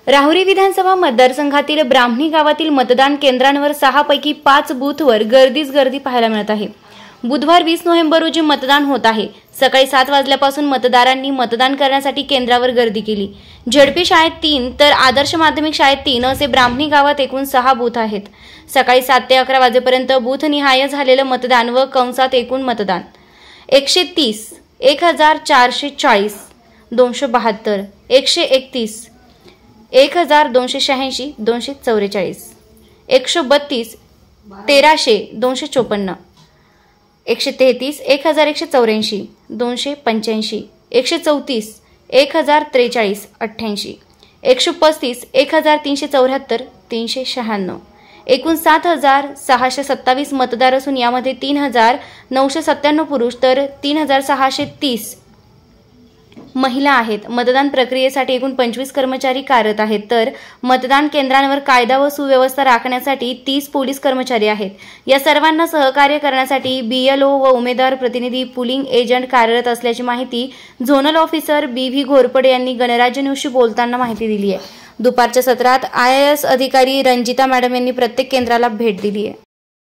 राहुरी विधानसभा मतदारसंघातील ब्राह्मणी गावातील मतदान केंद्रांवर 6 पैकी 5 बूथवर गर्दीच गर्दी पाहायला मिळत आहे। बुधवार 20 नोव्हेंबर रोजी मतदान होत आहे। सकाळी 7 वाजल्यापासून मतदारांनी मतदान करण्यासाठी केंद्रावर गर्दी केली। झडपी शाळेत 3 तर आदर्श माध्यमिक शाळेत 3 असे ब्राह्मणी गावात एकूण 6 बूथ आहेत। सकाळी 7 ते 11 वाजेपर्यंत बूथ निहाय झालेलं मतदान व कंसात एकूण मतदान 130, 1440, 272, 131, 1286, 244, 132, 1300, 254, 133, 1184, 285, 134, 1043, 88, 135, 1374, 396, एकूण 7627 मतदार असून यामध्ये 3997 पुरुष तर 3630 महिला आहेत। मतदान प्रक्रियेसाठी एकूण 25 कर्मचारी कार्यरत आहेत, तर मतदान केंद्रांवर कायदा व सुव्यवस्था राखण्यासाठी 30 पोलीस कर्मचारी आहेत। या सर्वांना सहकार्य करण्यासाठी BLO व उमेदवार प्रतिनिधी पुलिंग एजंट कार्यरत असल्याची माहिती झोनल ऑफिसर BV घोरपडे यांनी गणराज्य न्यूजशी बोलताना माहिती दिली आहे। दुपारच्या सत्रात IAS अधिकारी रंजिता मॅडम यांनी प्रत्येक केंद्राला भेट दिली आहे।